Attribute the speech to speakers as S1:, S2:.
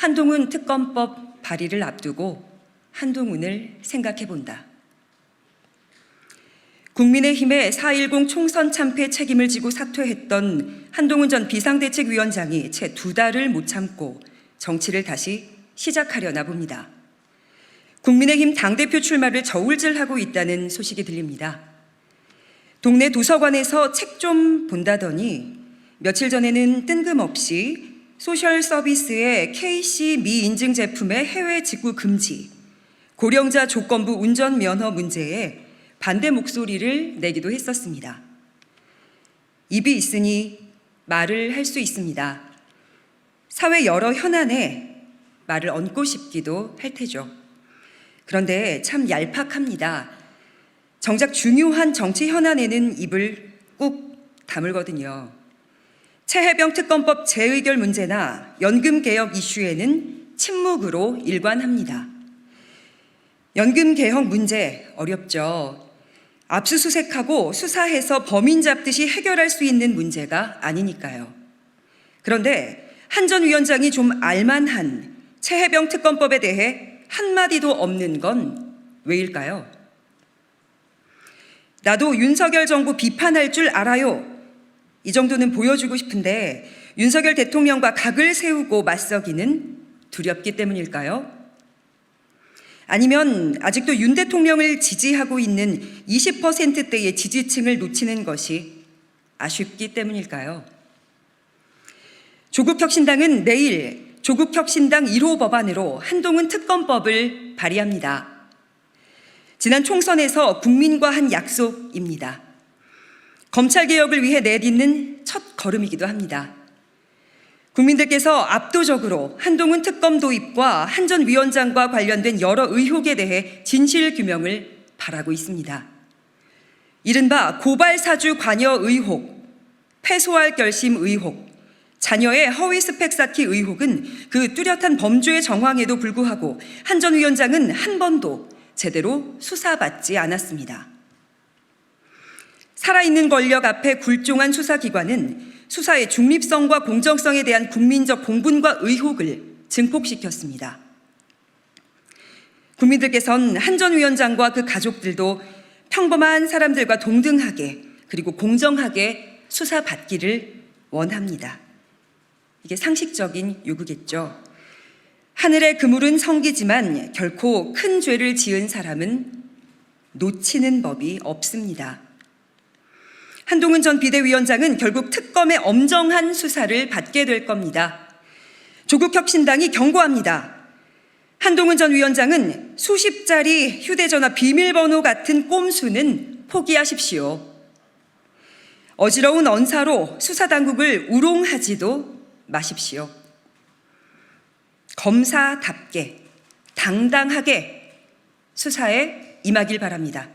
S1: 한동훈 특검법 발의를 앞두고 한동훈을 생각해본다. 국민의힘의 4.10 총선 참패 책임을 지고 사퇴했던 한동훈 전 비상대책위원장이 채 2달을 못 참고 정치를 다시 시작하려나 봅니다. 국민의힘 당대표 출마를 저울질하고 있다는 소식이 들립니다. 동네 도서관에서 책 좀 본다더니 며칠 전에는 뜬금없이 소셜 서비스의 KC 미인증 제품의 해외 직구 금지, 고령자 조건부 운전면허 문제에 반대 목소리를 내기도 했었습니다. 입이 있으니 말을 할 수 있습니다. 사회 여러 현안에 말을 얹고 싶기도 할 테죠. 그런데 참 얄팍합니다. 정작 중요한 정치 현안에는 입을 꾹 다물거든요. 최혜병 특검법 재의결 문제나 연금개혁 이슈에는 침묵으로 일관합니다. 연금개혁 문제 어렵죠. 압수수색하고 수사해서 범인 잡듯이 해결할 수 있는 문제가 아니니까요. 그런데 한 전 위원장이 좀 알만한 최혜병 특검법에 대해 한마디도 없는 건 왜일까요? 나도 윤석열 정부 비판할 줄 알아요. 이 정도는 보여주고 싶은데 윤석열 대통령과 각을 세우고 맞서기는 두렵기 때문일까요? 아니면 아직도 윤 대통령을 지지하고 있는 20%대의 지지층을 놓치는 것이 아쉽기 때문일까요? 조국혁신당은 내일 조국혁신당 1호 법안으로 한동훈 특검법을 발의합니다. 지난 총선에서 국민과 한 약속입니다. 검찰개혁을 위해 내딛는 첫 걸음이기도 합니다. 국민들께서 압도적으로 한동훈 특검 도입과 한 전 위원장과 관련된 여러 의혹에 대해 진실 규명을 바라고 있습니다. 이른바 고발사주 관여 의혹, 패소할 결심 의혹, 자녀의 허위 스펙 쌓기 의혹은 그 뚜렷한 범죄의 정황에도 불구하고 한 전 위원장은 한 번도 제대로 수사받지 않았습니다. 살아있는 권력 앞에 굴종한 수사기관은 수사의 중립성과 공정성에 대한 국민적 공분과 의혹을 증폭시켰습니다. 국민들께서는 한 전 위원장과 그 가족들도 평범한 사람들과 동등하게 그리고 공정하게 수사받기를 원합니다. 이게 상식적인 요구겠죠. 하늘의 그물은 성기지만 결코 큰 죄를 지은 사람은 놓치는 법이 없습니다. 한동훈 전 비대위원장은 결국 특검의 엄정한 수사를 받게 될 겁니다. 조국혁신당이 경고합니다. 한동훈 전 위원장은 수십 자리 휴대전화 비밀번호 같은 꼼수는 포기하십시오. 어지러운 언사로 수사당국을 우롱하지도 마십시오. 검사답게 당당하게 수사에 임하길 바랍니다.